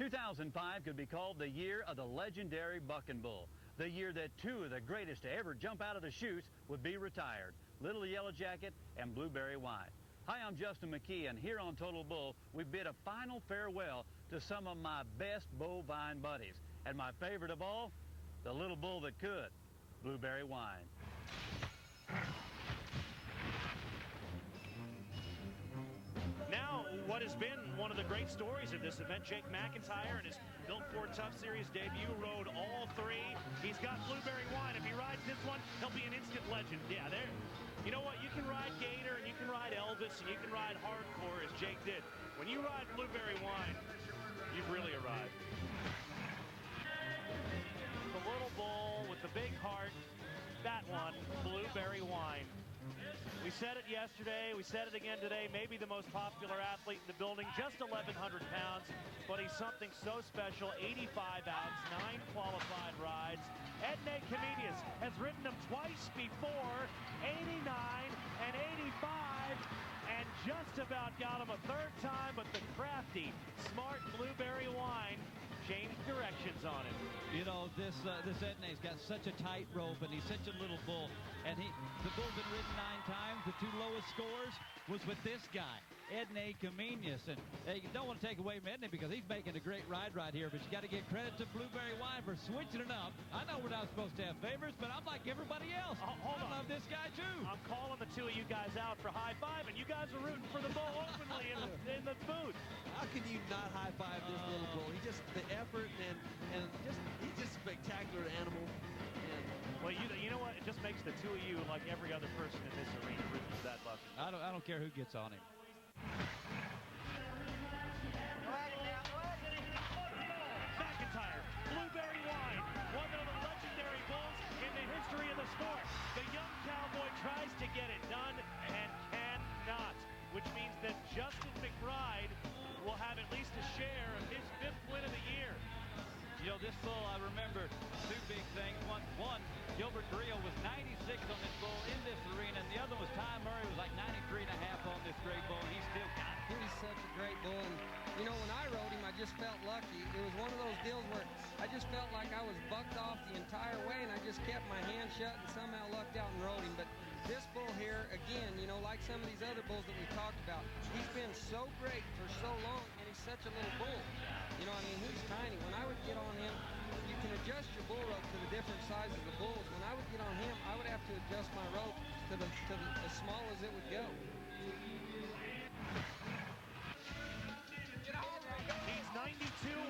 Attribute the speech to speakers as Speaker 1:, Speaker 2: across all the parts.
Speaker 1: 2005 could be called the year of the legendary Bucking Bull, the year that two of the greatest to ever jump out of the chutes would be retired, Little Yellow Jacket and Blueberry Wine. Hi, I'm Justin McKee, and here on Total Bull, we bid a final farewell to some of my best bovine buddies. And my favorite of all, the little bull that could, Blueberry Wine.
Speaker 2: Now, what has been one of the great stories of this event, Jake McIntyre in his Built Ford Tough Series debut rode all three. He's got Blueberry Wine. If he rides this one, he'll be an instant legend. Yeah, there. You know what? You can ride Gator, and you can ride Elvis, and you can ride Hardcore, as Jake did. When you ride Blueberry Wine, you've really arrived. The little bull with the big heart, that one, Blueberry Wine. We said it yesterday, we said it again today, maybe the most popular athlete in the building, just 1,100 pounds, but he's something so special, 85 outs, 9 qualified rides. Ednei Comenius has ridden him twice before, 89 and 85, and just about got him a third time, but the crafty, smart Blueberry Wine changed directions on him.
Speaker 3: You know, this Ednei's got such a tight rope, and he's such a little bull. And the bull's been ridden 9 times. The 2 lowest scores was with this guy, Ednei Comenius. And you don't want to take away from Ednei because he's making a great ride right here, but you got to give credit to Blueberry Wine for switching it up. I know we're not supposed to have favorites, but I'm like everybody else. I love this guy, too.
Speaker 2: I'm calling the two of you guys out for high-five, and you guys are rooting for the bull openly in the booth.
Speaker 4: How can you not high-five this little bull? He just, the effort and he's just a spectacular animal.
Speaker 2: Well, you know what? It just makes the two of you like every other person in this arena rooting for that bucket.
Speaker 3: I don't care who gets on him.
Speaker 2: McIntyre, Blueberry Wine, one of the legendary bulls in the history of the sport. The young cowboy tries to get it done and cannot, which means that Justin McBride will have at least a share of his 5th win of the year.
Speaker 3: You know, this bull, I remember 2 big things. One, Gilbert Grillo was 96 on this bull in this arena, and the other was Ty Murray was like 93 and a half on this great bull, and he still got it.
Speaker 5: He's such a great bull, and you know, when I rode him, I just felt lucky. It was one of those deals where I just felt like I was bucked off the entire way, and I just kept my hand shut and somehow lucked out and rode him. But this bull here, again, you know, like some of these other bulls that we talked about, he's been so great for so long, and he's such a little bull. You know, I mean, he's tiny. When I would get on him, you can adjust your bull rope to the different sizes of bulls. When I would get on him, I would have to adjust my rope to the as small as it would go.
Speaker 2: He's 92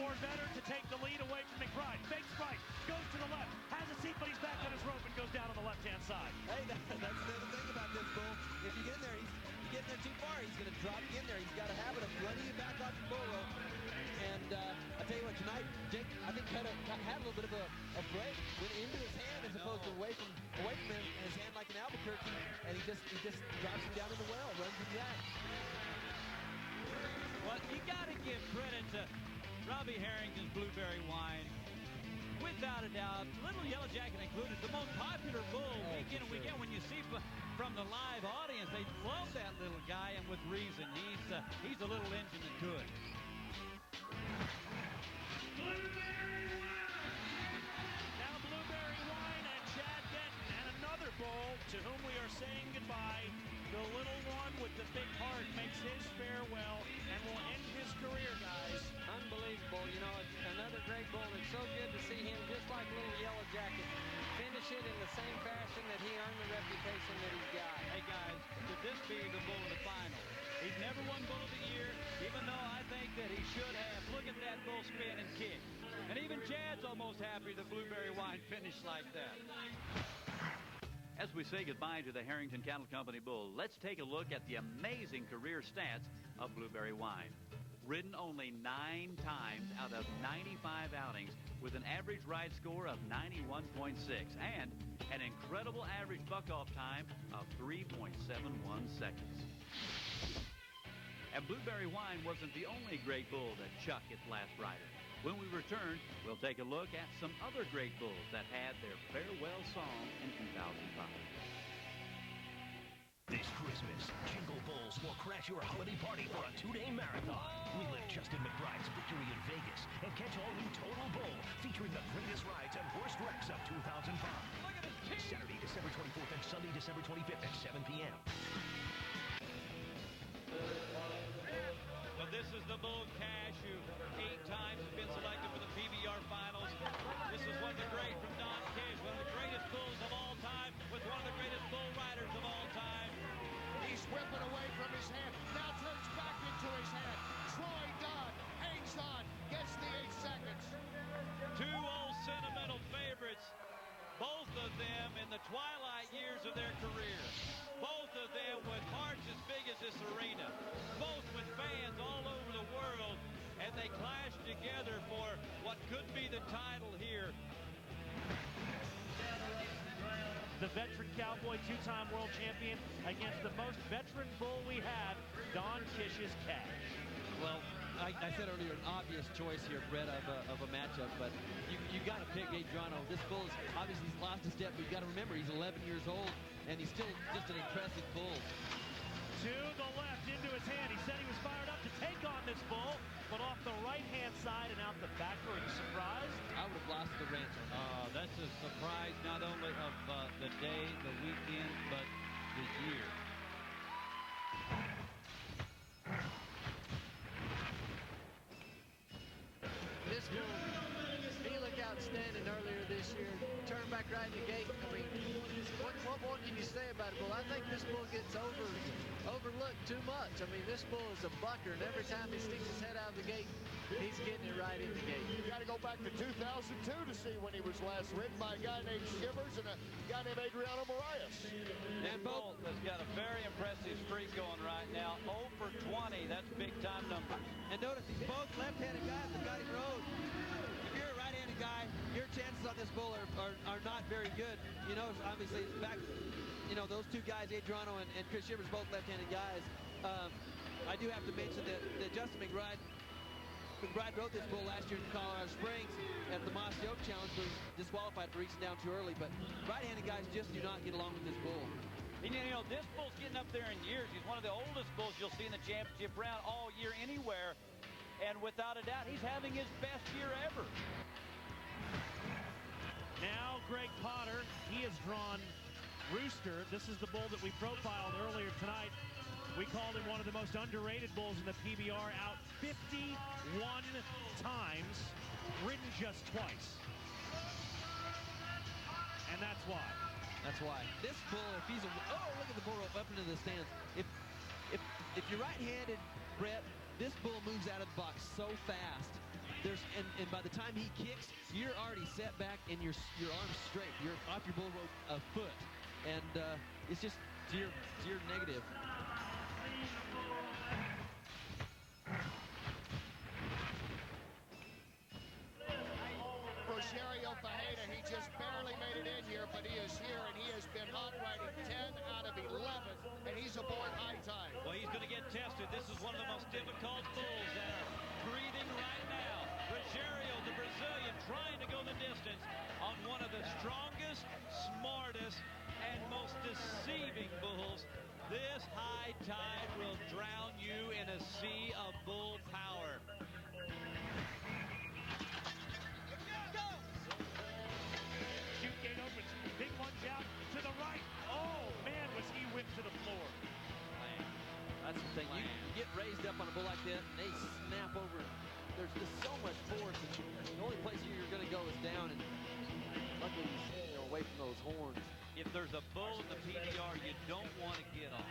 Speaker 2: or better to take the lead away from McBride. Fakes right, goes to the left, has a seat, but he's back on his rope and goes down on the left-hand side.
Speaker 4: Hey, that's the thing about this bull. If you get in there, you get in there too far, he's going to drop you in there. He's got a habit of running you back off your bull rope. And I'll tell you what, tonight, Jake, I think, had a little bit of a break. Went into his hand as opposed to away from him, and his hand like an Albuquerque, and he just drops him down in the well, runs him back.
Speaker 3: Well, you got to give credit to Robbie Harrington's Blueberry Wine. Without a doubt, Little Yellow Jacket included, the most popular bull week in and week out. When you see from the live audience, they love that little guy, and with reason. He's a little engine that could.
Speaker 2: Now Blueberry Wine and Chad Denton, and another bull to whom we are saying goodbye. The little one with the big heart makes his farewell and will end his career, guys.
Speaker 5: Unbelievable. You know, it's another great bull. It's so good to see him, just like Little Yellow Jacket, finish it in the same fashion that he earned the reputation that he's got.
Speaker 3: Hey, guys, could this be the bull of the final? He's never won Bull of the Year, even though I think that he should have. Look at that bull spin and kick. And even Chad's almost happy that Blueberry Wine finished like that.
Speaker 1: As we say goodbye to the Harrington Cattle Company bull, let's take a look at the amazing career stats of Blueberry Wine. Ridden only 9 times out of 95 outings with an average ride score of 91.6 and an incredible average buck-off time of 3.71 seconds. And Blueberry Wine wasn't the only great bull that Chuck its last rider. When we return, we'll take a look at some other great bulls that had their farewell song in 2005.
Speaker 6: This Christmas, Jingle Balls will crash Crash your holiday party for a 2-day marathon. Relive Justin McBride's victory in Vegas and catch all new Total Bull featuring the greatest rides and worst wrecks of 2005. Saturday, December 24th and Sunday, December 25th at 7 p.m.
Speaker 3: Well, this is the Bull Cash, who 8 times has been selected for the PBR finals. This is one of the great from Don Kish, one of the greatest bulls of all time, with one of the greatest bull riders of all time.
Speaker 7: He's whipping away from his hand, now turns back into his hand. Troy Dodd hangs on, gets the 8 seconds.
Speaker 3: 2 old sentimental favorites, both of them in the twilight years of their career. Both of them with hearts as big as this arena. Both with fans all over the world. And they clashed together for what could be the title here.
Speaker 2: The veteran cowboy, 2-time world champion, against the most veteran bull we have, Don Kish's Cash.
Speaker 4: Well, I said earlier, an obvious choice here, Brett, of a matchup, but you got to pick Adriano. This bull is obviously he's lost a step, but you've got to remember he's 11 years old, and he's still just an impressive bull.
Speaker 2: To the left, into his hand. He said he was fired up to take on this bull, but off the right-hand side and out the back. Are you surprised?
Speaker 4: I would have lost the rancher.
Speaker 3: That's a surprise not only of the day, the weekend, but the year.
Speaker 8: This bull, he looked outstanding earlier this year. Turned back right in the gate. I mean, what more can you say about it? Well, I think this bull gets overlooked too much. I mean, this bull is a bucker, and every time he sticks his head out of the gate, he's getting it right in the gate.
Speaker 7: You got to go back to 2002 to see when he was last ridden by a guy named Shivers and a guy named Adriano Marias.
Speaker 3: And both has got a very impressive streak going right now. 0 for 20, that's big-time numbers.
Speaker 4: And notice he's both left-handed guys that got him rode. If you're a right-handed guy, your chances on this bull are not very good. You know, obviously, back, you know, those 2 guys, Adriano and Chris Shivers, both left-handed guys. I do have to mention that Justin McBride rode this bull last year in Colorado Springs at the Mossy Oak Challenge, was disqualified for reaching down too early, but right-handed guys just do not get along with this bull.
Speaker 3: And, you know, this bull's getting up there in years. He's one of the oldest bulls you'll see in the championship round all year anywhere. And without a doubt, he's having his best year ever.
Speaker 2: Now Greg Potter, he has drawn Rooster. This is the bull that we profiled earlier tonight. We called him one of the most underrated bulls in the PBR, out 51 times, ridden just twice. And that's why.
Speaker 4: That's why. This bull, if he's look at the bull rope up into the stands. If you're right-handed, Brett, this bull moves out of the box so fast. And by the time he kicks, you're already set back and your arm's straight. You're off your bull rope a foot. And it's just to your negative.
Speaker 7: Rogerio Fajeda, he just barely made it in here, but he is here, and he has been hot riding 10 out of 11, and he's aboard high tide.
Speaker 3: Well, he's going to get tested. This is one of the most difficult bulls that are breathing right now. Rogerio, the Brazilian, trying to go the distance on one of the strongest, smartest, and most deceiving bulls. This high tide will drown you in a sea of bull power.
Speaker 2: Chute gate opens. Big lunge out to the right. Oh, man, was he whipped to the floor.
Speaker 4: That's the thing. You get raised up on a bull like that, and they snap over. There's just so much force. And the only place you're going to go is down, and luckily he's away from those horns.
Speaker 3: If there's a bull in the PBR you don't want to get on,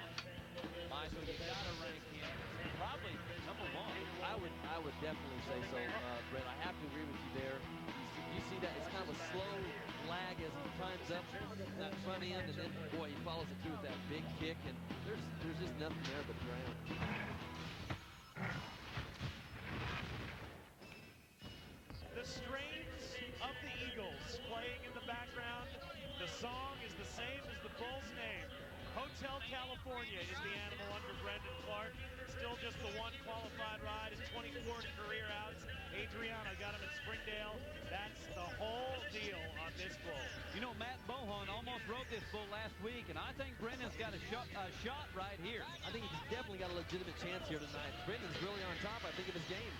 Speaker 3: Michael, you got to rank him probably number 1.
Speaker 4: I would definitely say so, Brett. I have to agree with you there. You see that it's kind of a slow lag as he climbs up that front end, and then boy, he follows it through with that big kick, and there's just nothing there but ground.
Speaker 2: The strains of the Eagles playing in the background. The song is the same as the bull's name. Hotel California. California is the animal under Brendan Clark. Still just the one qualified ride, his 24th career outs. Adriano got him at Springdale. That's the whole deal on this bull.
Speaker 3: You know, Matt Bohan almost rode this bull last week, and I think Brendan's got a shot right here.
Speaker 4: I think he's definitely got a legitimate chance here tonight. Brendan's really on top, I think, of his game.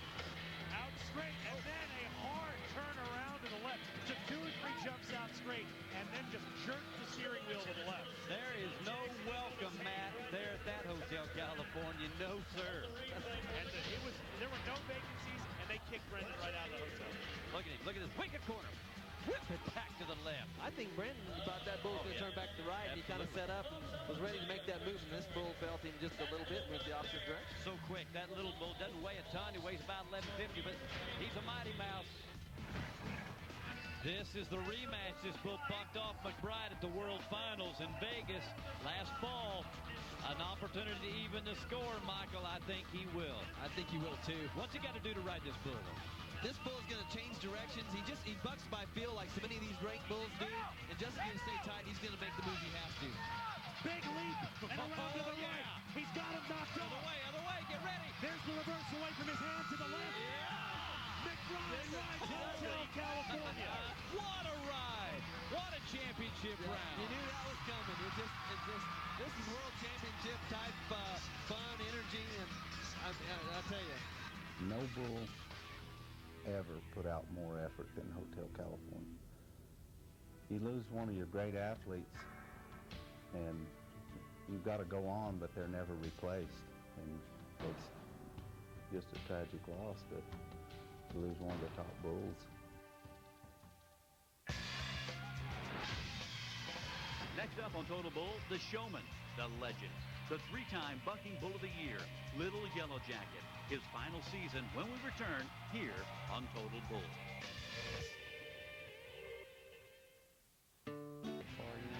Speaker 2: Out straight, and then a hard turn around to the left. Took 2 or 3 jumps out straight, and then just jerked the steering wheel to the left.
Speaker 3: There is no welcome, Matt, there at that Hotel California. No, sir.
Speaker 2: And there were no vacancies, and they kicked Brendan right out of the hotel.
Speaker 3: Look at him. Look at this wicked corner. Whip it back to the left.
Speaker 4: I think Brendan thought that bull was going to turn back to the right, and he kind of set up and was ready to make that move, and this bull felt him just a little bit and went the opposite direction.
Speaker 3: So quick. That little bull doesn't weigh a ton. He weighs about 1150, but he's a mighty mouse. This is the rematch. This bull bucked off McBride at the World Finals in Vegas last fall. An opportunity to even the score, Michael. I think he will.
Speaker 4: I think he will, too.
Speaker 3: What's he got to do to ride this bull?
Speaker 4: This bull is going to change directions. He bucks by feel like so many of these great bulls do. And just to stay tight, he's going to make the moves he has to.
Speaker 2: Big leap and around to the right. He's got him knocked off.
Speaker 3: Other way, get ready.
Speaker 2: There's the reverse away from his hand to the left. McBride rides Hotel California.
Speaker 3: What a ride. What a championship round.
Speaker 4: You knew that was coming. This is world championship type fun, energy, and I'll tell you.
Speaker 9: No bull ever put out more effort than Hotel California. You lose one of your great athletes and you've got to go on, but they're never replaced, and it's just a tragic loss that you lose one of the top bulls.
Speaker 1: Next up on Total Bull, the showman, the legend, the 3-time Bucking Bull of the Year, Little Yellow Jacket. His final season when we return here on Total Bull.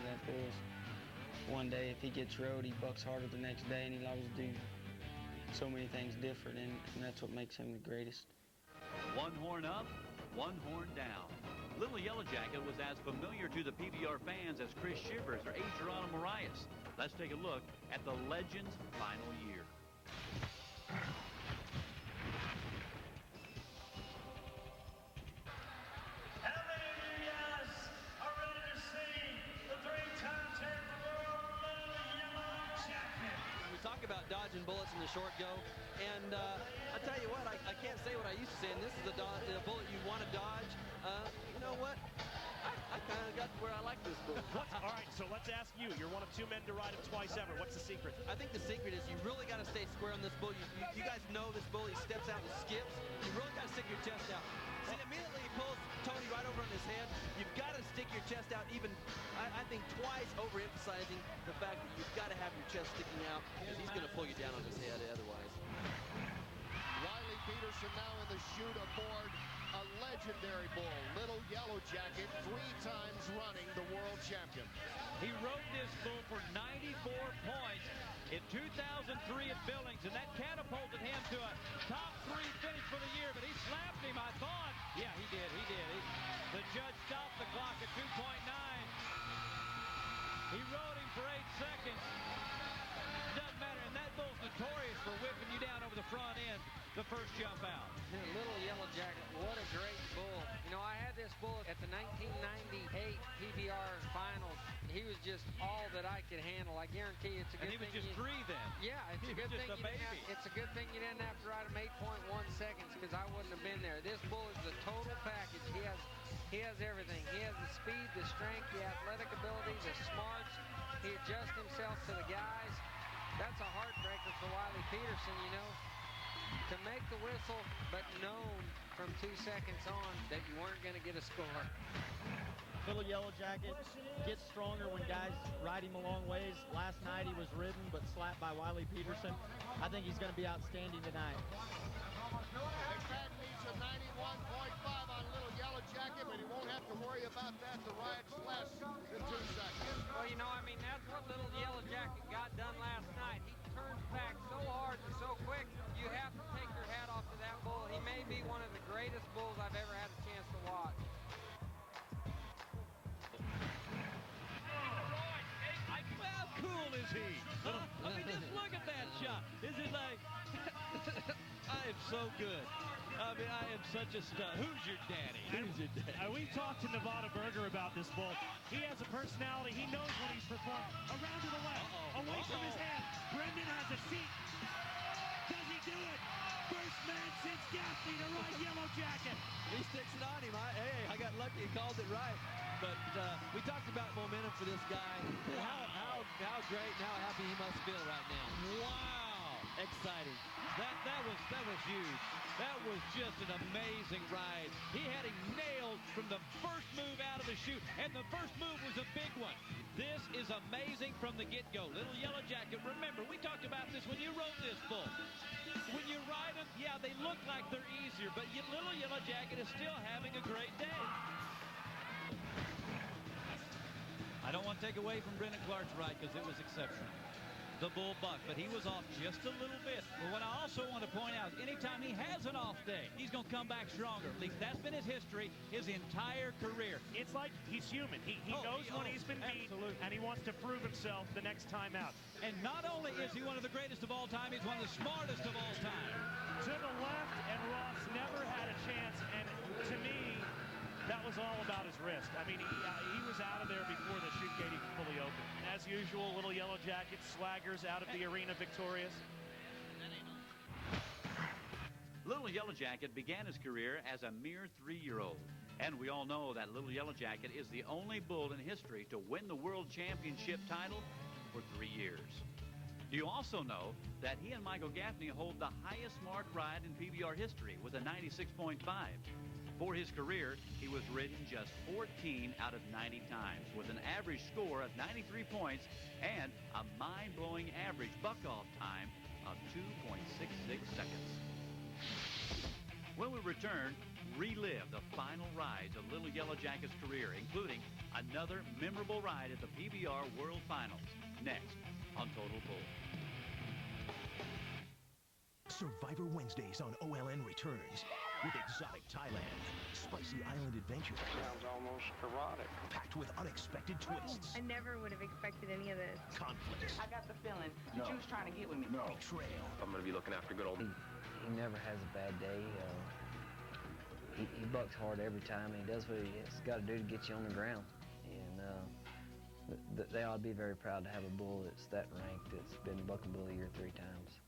Speaker 10: That bull's one day, if he gets rode, he bucks harder the next day, and he'll always do so many things different, and that's what makes him the greatest.
Speaker 1: One horn up, one horn down. Little Yellow Jacket was as familiar to the PBR fans as Chris Shivers or Adriano Marias. Let's take a look at the legend's final year.
Speaker 4: About dodging bullets in the short go, and I tell you what, I can't say what I used to say, and this is the bullet you want to dodge. You know what? I kind of got to where I like this bull.
Speaker 2: All right, so let's ask you. You're one of 2 men to ride him twice ever. What's the secret?
Speaker 4: I think the secret is you really got to stay square on this bull. You guys know this bull. He steps out and skips. You really got to stick your chest out. See, immediately he pulls Tony right over on his head. You've got to stick your chest out, even, I think, twice, overemphasizing the fact that you've got to have your chest sticking out, because he's going to pull you down on his head otherwise.
Speaker 7: Riley Peterson now in the chute aboard a legendary bull, Little Yellow Jacket, 3 times running the world champion.
Speaker 3: He rode this bull for 94 points in 2003 at Billings, and that catapulted him to a top 3 finish for the year, but he slapped him, I thought. Yeah, he did. The judge stopped the clock at 2.9. He rode him for 8 seconds. Doesn't matter, and that bull's notorious for whipping you down over the front end the first jump out.
Speaker 5: Little Yellow Jacket, what a great bull. You know, I had this bull at the 1998 PBR finals. He was just all that I could handle. I guarantee you it's a good thing.
Speaker 3: And he was just 3 then.
Speaker 5: Yeah, it's a good thing. It's a good thing you didn't have to ride him 8.1 seconds, because I wouldn't have been there. This bull is the total package. He has everything. He has the speed, the strength, the athletic ability, the smarts. He adjusts himself to the guys. That's a heartbreaker for Wiley Peterson, you know. To make the whistle, but known from 2 seconds on that you weren't going to get a score.
Speaker 11: Little Yellow Jacket gets stronger when guys ride him a long ways. Last night he was ridden but slapped by Wiley Peterson. I think he's going to be outstanding tonight.
Speaker 7: McFadden needs a 91.5 on Little Yellow Jacket, but he won't have to worry about that. The ride's less than 2 seconds.
Speaker 5: Well, you know, I mean, that's what Little Yellow Jacket got done last night. He turns back so hard and so quick, you have to take your hat off to that bull. He may be one of the greatest bulls I've ever had a chance to watch.
Speaker 3: How cool is he? Little so good. I mean, I am such a stud. Who's your daddy? Who's your daddy?
Speaker 2: We've talked to Nevada Berger about this bull. He has a personality. He knows when he's performed. Around to the left, away from his hand. Brendan has a seat. Does he do it? First man since Gaffney to ride Yellow Jacket.
Speaker 4: He sticks it on him. I got lucky and called it right. But we talked about momentum for this guy. How great and how happy he must feel right now.
Speaker 3: Wow.
Speaker 4: Exciting.
Speaker 3: That was huge. That was just an amazing ride. He had him nailed from the first move out of the chute, and the first move was a big one. This is amazing from the get-go. Little Yellow Jacket, remember, we talked about this when you rode this bull. When you ride them, yeah, they look like they're easier, but Little Yellow Jacket is still having a great day. I don't want to take away from Brendan Clark's ride because it was exceptional. The bull bucked, but he was off just a little bit. But what I also want to point out is anytime he has an off day, he's going to come back stronger. At least that's been his history his entire career.
Speaker 2: It's like he's human. He knows when he's been beat, and he wants to prove himself the next time out.
Speaker 3: And not only is he one of the greatest of all time, he's one of the smartest of all time.
Speaker 2: To the left, and Ross never had a chance, and to me, that was all about his wrist. I mean, he was out of there before the chute gate even fully opened. As usual, Little Yellow Jacket swaggers out of the arena victorious.
Speaker 1: Little Yellow Jacket began his career as a mere 3-year-old. And we all know that Little Yellow Jacket is the only bull in history to win the World Championship title for 3 years. Do you also know that he and Michael Gaffney hold the highest marked ride in PBR history with a 96.5? For his career, he was ridden just 14 out of 90 times with an average score of 93 points and a mind-blowing average buck-off time of 2.66 seconds. When we return, relive the final rides of Little Yellow Jacket's career, including another memorable ride at the PBR World Finals, next on Total Bull.
Speaker 6: Survivor Wednesdays on OLN returns with exotic Thailand, spicy island adventure.
Speaker 10: Sounds almost erotic.
Speaker 6: Packed with unexpected twists.
Speaker 12: I never would have expected any of this.
Speaker 6: Conflicts.
Speaker 13: I got the feeling that you was trying to get with me.
Speaker 6: Betrayal.
Speaker 14: I'm going to be looking after good old...
Speaker 10: He never has a bad day. He bucks hard every time, and he does what he's got to do to get you on the ground. And they ought to be very proud to have a bull that's that ranked, that's been Bucking Bull of the Year 3 times.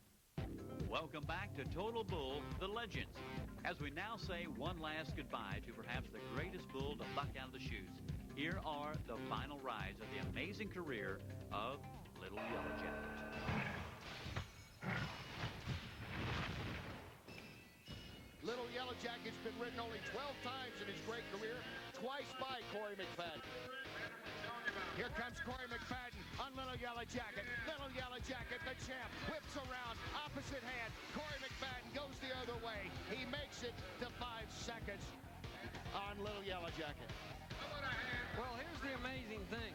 Speaker 1: Welcome back to Total Bull, the Legends, as we now say one last goodbye to perhaps the greatest bull to buck out of the chutes. Here are the final rides of the amazing career of Little Yellow Jacket.
Speaker 7: Little Yellow Jacket's been ridden only 12 times in his great career, twice by Corey McFadden. Here comes Corey McFadden on Little Yellow Jacket. Little Yellow Jacket, the champ, whips around, opposite hand. Corey McFadden goes the other way. He makes it to 5 seconds on Little Yellow Jacket.
Speaker 5: Well, here's the amazing thing.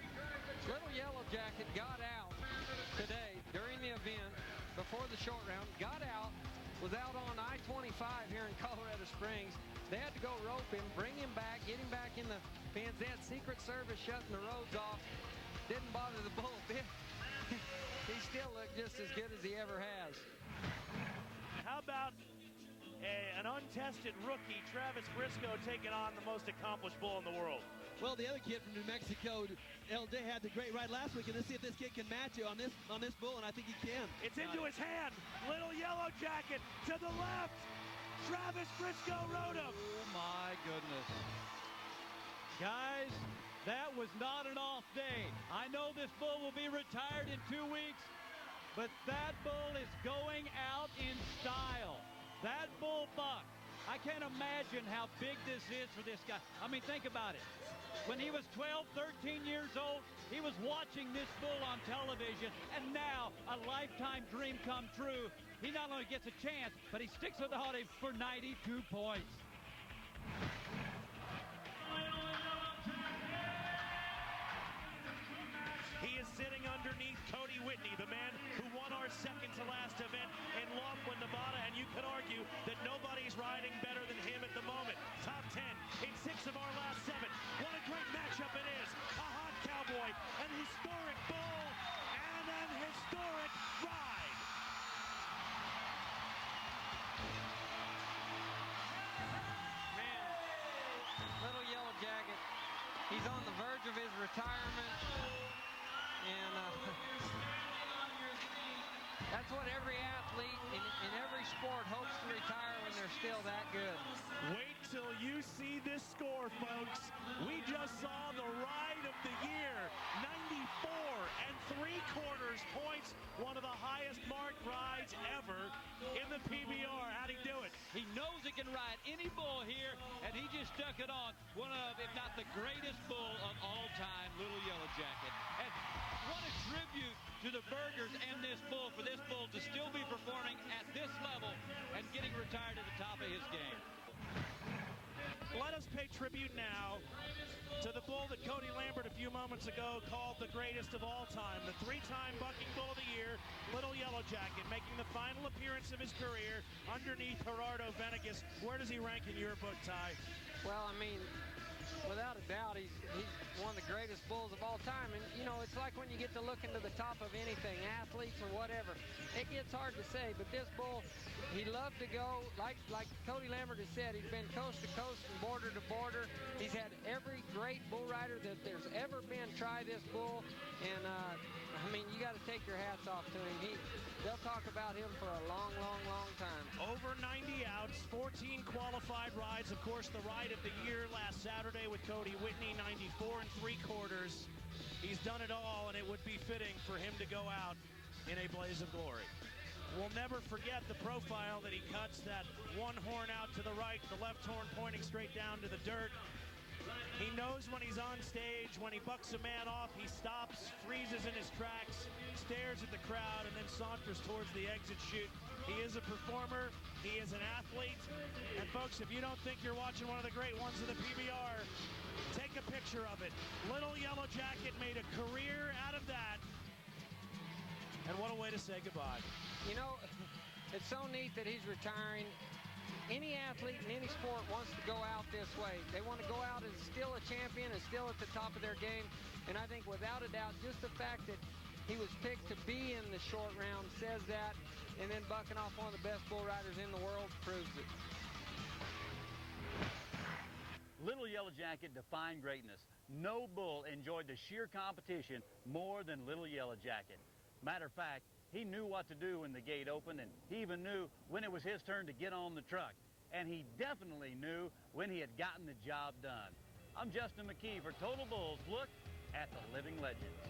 Speaker 5: Little Yellow Jacket got out today during the event before the short round, got out, was out on I-25 here in Colorado Springs. They had to go rope him, bring him back, get him back in the fence. They had Secret Service shutting the roads off. Didn't bother the bull a bit. He still looked just as good as he ever has.
Speaker 2: How about an untested rookie, Travis Briscoe, taking on the most accomplished bull in the world?
Speaker 4: Well, the other kid from New Mexico, LJ, had the great ride last week, and let's see if this kid can match it on this bull, and I think he can.
Speaker 2: It's into his hand. Little Yellow Jacket to the left. Travis Briscoe rode him.
Speaker 3: Oh, my goodness. Guys, that was not an off day. I know this bull will be retired in 2 weeks, but that bull is going out in style. That bull bucked. I can't imagine how big this is for this guy. I mean, think about it. When he was 12, 13 years old, he was watching this bull on television, and now a lifetime dream come true. He not only gets a chance, but he sticks with the hot for 92 points.
Speaker 2: He is sitting underneath Cody Whitney, the man who won our second to last event in Laughlin, Nevada, and you could argue that nobody's riding better than him at the moment. Top 10 in 6 of our last 7. What a great matchup it is. A hot cowboy, an historic bull, and an historic ride.
Speaker 5: He's on the verge of his retirement, and that's what every athlete in every sport hopes to retire when they're still that good.
Speaker 2: Wait till you see this score, folks. We just saw the ride of the year. 94 3/4 points. One of the highest marked rides ever in the PBR. How'd he do it?
Speaker 3: He knows he can ride any bull here, and he just stuck it on. One of, if not the greatest bull of all time, Little Yellow Jacket. And what a tribute to the Burgers and this bull, for this bull to still be performing at this level and getting retired at the top of his game.
Speaker 2: Let us pay tribute now to the bull that Cody Lambert a few moments ago called the greatest of all time, the three-time bucking bull of the year, Little Yellow Jacket, making the final appearance of his career underneath Gerardo Venegas. Where does he rank in your book, Ty?
Speaker 5: Well, I mean, without a doubt, he's one of the greatest bulls of all time. And, you know, it's like when you get to look into the top of anything, athletes or whatever, it gets hard to say. But this bull, he loved to go, like Cody Lambert has said, he's been coast to coast and border to border. He's had every great bull rider that there's ever been try this bull. And, I mean, you got to take your hats off to him. They'll talk about him for a long, long, long time.
Speaker 2: Over 90 outs, 14 qualified rides. Of course, the ride of the year last Saturday with Cody Whitney, 94 3/4. He's done it all, and it would be fitting for him to go out in a blaze of glory. We'll never forget the profile that he cuts, that one horn out to the right, the left horn pointing straight down to the dirt. He knows when he's on stage, when he bucks a man off, he stops, freezes in his tracks, stares at the crowd, and then saunters towards the exit chute. He is a performer. He is an athlete. And folks, if you don't think you're watching one of the great ones of the PBR, take a picture of it. Little Yellow Jacket made a career out of that. And what a way to say goodbye.
Speaker 5: You know, it's so neat that he's retiring. Any athlete in any sport wants to go out this way. They want to go out as still a champion and still at the top of their game. And I think without a doubt, just the fact that he was picked to be in the short round says that. And then bucking off one of the best bull riders in the world proves it.
Speaker 1: Little Yellow Jacket defined greatness. No bull enjoyed the sheer competition more than Little Yellow Jacket. Matter of fact, he knew what to do when the gate opened, and he even knew when it was his turn to get on the truck. And he definitely knew when he had gotten the job done. I'm Justin McKee for Total Bulls Look at the Living Legends.